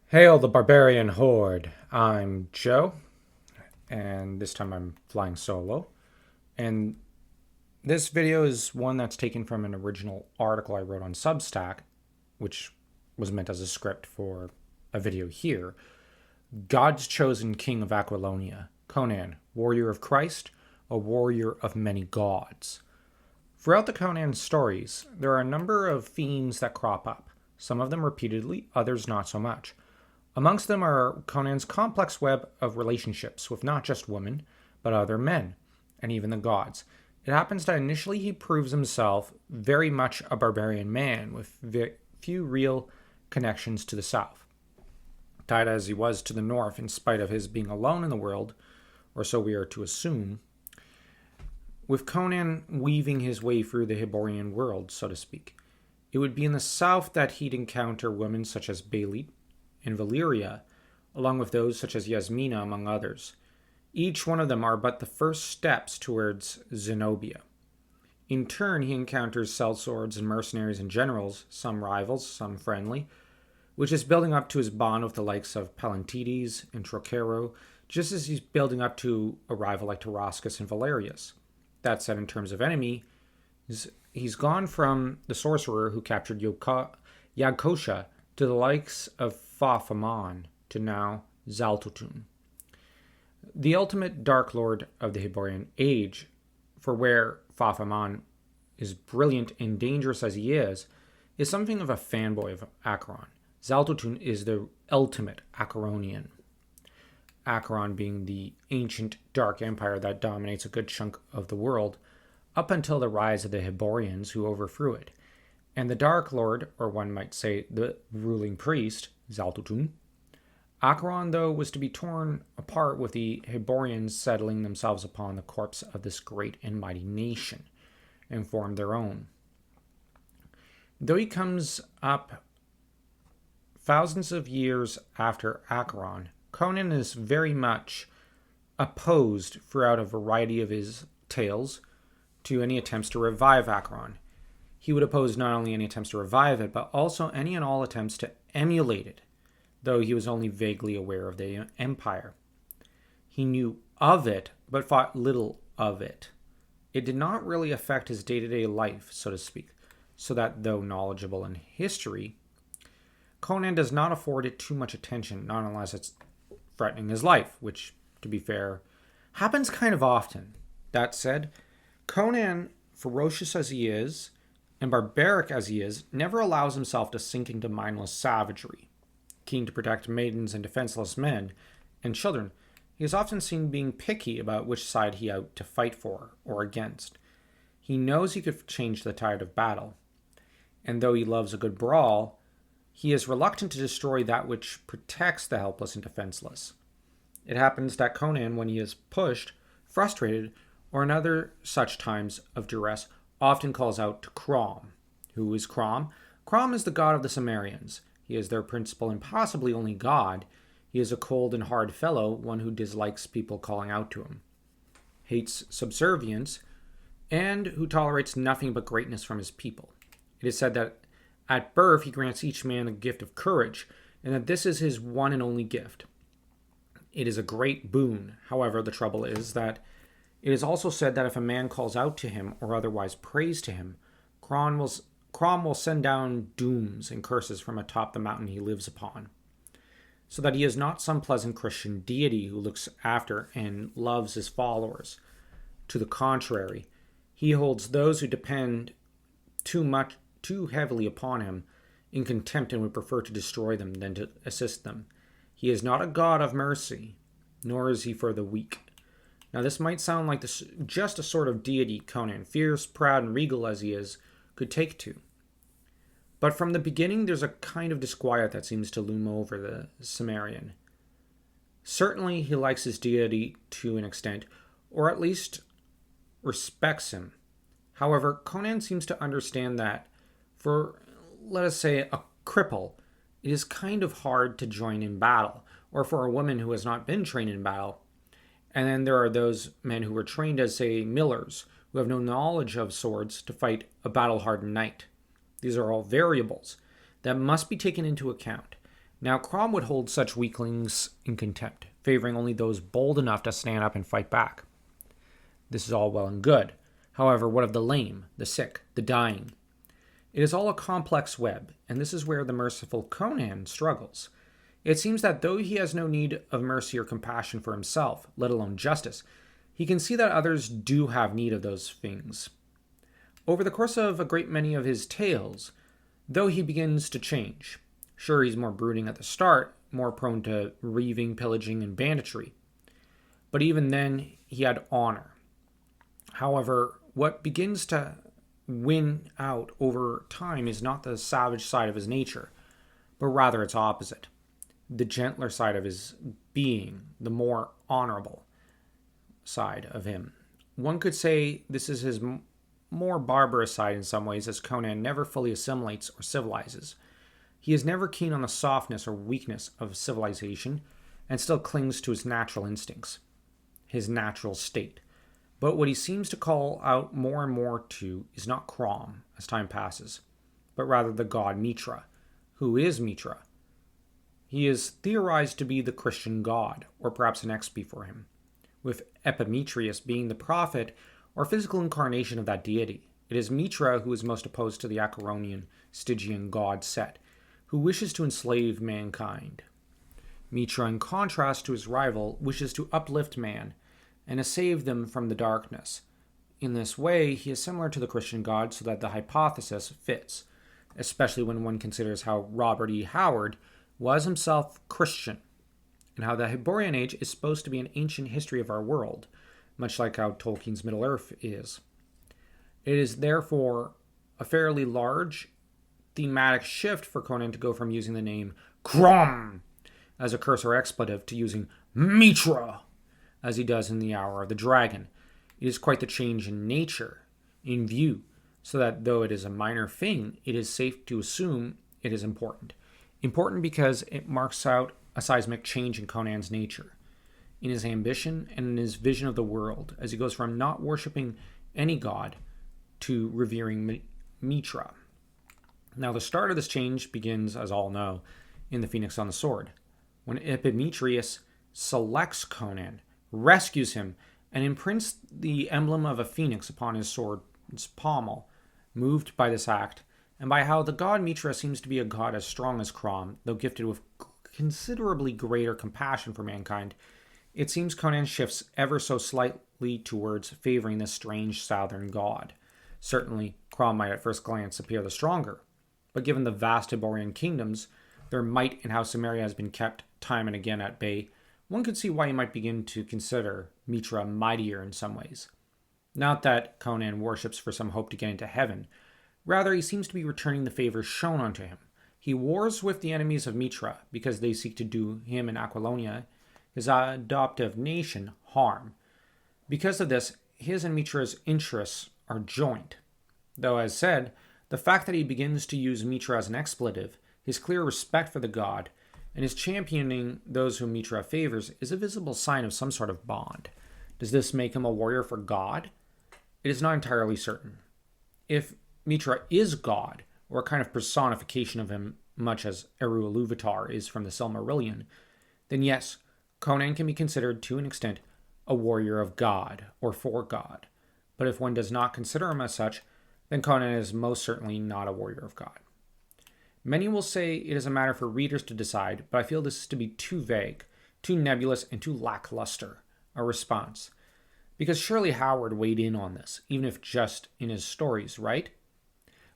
Hail the barbarian horde. I'm Joe, and this time I'm flying solo. And this video is one that's taken from an original article I wrote on Substack, which was meant as a script for a video here. God's chosen king of Aquilonia, Conan, warrior of Christ, a warrior of many gods. Throughout the Conan stories, there are a number of themes that crop up, some of them repeatedly, others not so much. Amongst them are Conan's complex web of relationships with not just women, but other men, and even the gods. It happens that initially he proves himself very much a barbarian man with few real connections to the south. Tied as he was to the north in spite of his being alone in the world, or so we are to assume, with Conan weaving his way through the Hyborian world, so to speak. It would be in the south that he'd encounter women such as Bailey and Valyria, along with those such as Yasmina, among others. Each one of them are but the first steps towards Zenobia. In turn, he encounters sellswords and mercenaries and generals, some rivals, some friendly, which is building up to his bond with the likes of Palantides and Trocero, just as he's building up to a rival like Tarascus and Valerius. That said, in terms of enemy, he's gone from the sorcerer who captured Yagkosha to the likes of Fa-Faman to now Zaltotun. The ultimate Dark Lord of the Hyborian Age, for where Fa-Faman is brilliant and dangerous as he is something of a fanboy of Acheron. Zaltotun is the ultimate Acheronian. Acheron being the ancient dark empire that dominates a good chunk of the world, up until the rise of the Hyborians who overthrew it. And the Dark Lord, or one might say the ruling priest, Zaltotun. Acheron, though, was to be torn apart with the Hyborians settling themselves upon the corpse of this great and mighty nation, and formed their own. Though he comes up thousands of years after Acheron, Conan is very much opposed throughout a variety of his tales to any attempts to revive Acheron. He would oppose not only any attempts to revive it, but also any and all attempts to emulate it, though he was only vaguely aware of the empire. He knew of it, but thought little of it. It did not really affect his day-to-day life, so to speak, so that though knowledgeable in history, Conan does not afford it too much attention, not unless it's threatening his life, which, to be fair, happens kind of often. That said, Conan, ferocious as he is, and barbaric as he is, never allows himself to sink into mindless savagery. Keen to protect maidens and defenseless men and children, he is often seen being picky about which side he ought to fight for or against. He knows he could change the tide of battle, and though he loves a good brawl, he is reluctant to destroy that which protects the helpless and defenseless. It happens that Conan, when he is pushed, frustrated, or in other such times of duress, often calls out to Crom. Who is Crom? Crom is the god of the Cimmerians. He is their principal and possibly only god. He is a cold and hard fellow, one who dislikes people calling out to him, hates subservience, and who tolerates nothing but greatness from his people. It is said that at birth he grants each man the gift of courage, and that this is his one and only gift. It is a great boon. However, the trouble is that it is also said that if a man calls out to him or otherwise prays to him, Crom will send down dooms and curses from atop the mountain he lives upon, so that he is not some pleasant Christian deity who looks after and loves his followers. To the contrary, he holds those who depend too heavily upon him in contempt and would prefer to destroy them than to assist them. He is not a god of mercy, nor is he for the weak. Now, this might sound like just a sort of deity Conan, fierce, proud, and regal as he is, could take to. But from the beginning, there's a kind of disquiet that seems to loom over the Cimmerian. Certainly, he likes his deity to an extent, or at least respects him. However, Conan seems to understand that for, let us say, a cripple, it is kind of hard to join in battle, or for a woman who has not been trained in battle. And then there are those men who were trained as, say, millers, who have no knowledge of swords to fight a battle-hardened knight. These are all variables that must be taken into account. Now, Crom would hold such weaklings in contempt, favoring only those bold enough to stand up and fight back. This is all well and good. However, what of the lame, the sick, the dying? It is all a complex web, and this is where the merciful Conan struggles. It seems that though he has no need of mercy or compassion for himself, let alone justice, he can see that others do have need of those things. Over the course of a great many of his tales, though he begins to change. Sure, he's more brooding at the start, more prone to reaving, pillaging, and banditry. But even then, he had honor. However, what begins to win out over time is not the savage side of his nature, but rather its opposite. The gentler side of his being, the more honorable side of him. One could say this is his more barbarous side in some ways, as Conan never fully assimilates or civilizes. He is never keen on the softness or weakness of civilization, and still clings to his natural instincts, his natural state. But what he seems to call out more and more to is not Crom, as time passes, but rather the god Mitra. Who is Mitra? He is theorized to be the Christian god, or perhaps an ex-be for him, with Epimetheus being the prophet or physical incarnation of that deity. It is Mitra who is most opposed to the Acheronian Stygian god set, who wishes to enslave mankind. Mitra, in contrast to his rival, wishes to uplift man and to save them from the darkness. In this way, he is similar to the Christian god, so that the hypothesis fits, especially when one considers how Robert E. Howard was himself Christian, and how the Hyborian Age is supposed to be an ancient history of our world, much like how Tolkien's Middle-earth is. It is therefore a fairly large thematic shift for Conan to go from using the name Crom as a curse or expletive to using Mitra as he does in The Hour of the Dragon. It is quite the change in nature, in view, so that though it is a minor thing, it is safe to assume it is important. Important because it marks out a seismic change in Conan's nature, in his ambition and in his vision of the world, as he goes from not worshipping any god to revering Mitra. Now, the start of this change begins, as all know, in the Phoenix on the Sword, when Epimetheus selects Conan, rescues him, and imprints the emblem of a phoenix upon his sword's pommel. Moved by this act, and by how the god Mitra seems to be a god as strong as Crom, though gifted with considerably greater compassion for mankind, it seems Conan shifts ever so slightly towards favoring this strange southern god. Certainly, Crom might at first glance appear the stronger, but given the vast Hyborian kingdoms, their might and how Samaria has been kept time and again at bay, one could see why he might begin to consider Mitra mightier in some ways. Not that Conan worships for some hope to get into heaven. Rather, he seems to be returning the favor shown unto him. He wars with the enemies of Mitra because they seek to do him in Aquilonia, his adoptive nation, harm. Because of this, his and Mitra's interests are joint. Though, as said, the fact that he begins to use Mitra as an expletive, his clear respect for the god, and his championing those whom Mitra favors is a visible sign of some sort of bond. Does this make him a warrior for God? It is not entirely certain. If Mitra is God, or a kind of personification of him, much as Eru Ilúvatar is from the Silmarillion, then yes, Conan can be considered to an extent a warrior of God, or for God. But if one does not consider him as such, then Conan is most certainly not a warrior of God. Many will say it is a matter for readers to decide, but I feel this is to be too vague, too nebulous, and too lackluster a response. Because surely Howard weighed in on this, even if just in his stories, right?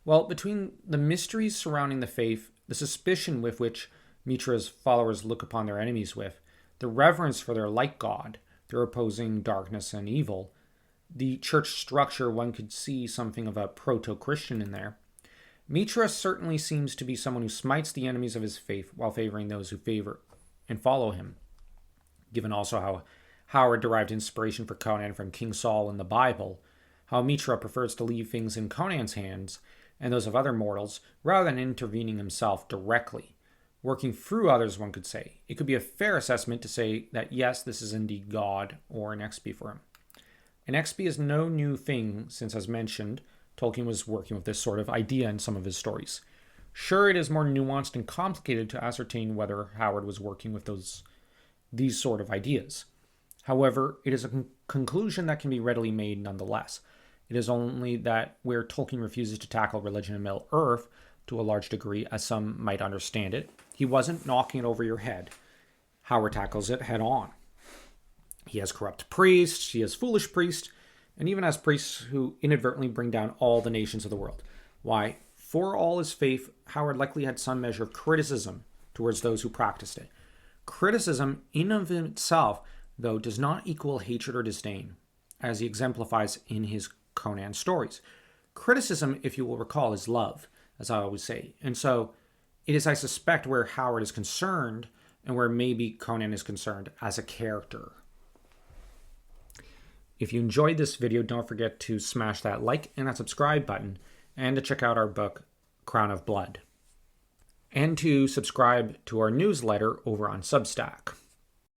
Well, between the mysteries surrounding the faith, the suspicion with which Mitra's followers look upon their enemies with, the reverence for their light god, their opposing darkness and evil, the church structure, one could see something of a proto-Christian in there. Mitra certainly seems to be someone who smites the enemies of his faith while favoring those who favor and follow him. Given also how Howard derived inspiration for Conan from King Saul in the Bible, how Mitra prefers to leave things in Conan's hands and those of other mortals rather than intervening himself directly, working through others, one could say. It could be a fair assessment to say that yes, this is indeed God or an ex-be for him. An ex-be is no new thing since, as mentioned, Tolkien was working with this sort of idea in some of his stories. Sure, it is more nuanced and complicated to ascertain whether Howard was working with these sort of ideas. However, it is a conclusion that can be readily made nonetheless. It is only that where Tolkien refuses to tackle religion in Middle Earth to a large degree, as some might understand it, he wasn't knocking it over your head. Howard tackles it head on. He has corrupt priests, he has foolish priests, and even has priests who inadvertently bring down all the nations of the world. Why, for all his faith, Howard likely had some measure of criticism towards those who practiced it. Criticism in of itself, though, does not equal hatred or disdain, as he exemplifies in his Conan stories. Criticism, if you will recall, is love, as I always say. And so it is, I suspect, where Howard is concerned and where maybe Conan is concerned as a character. If you enjoyed this video, don't forget to smash that like and that subscribe button, and to check out our book, Crown of Blood, and to subscribe to our newsletter over on Substack.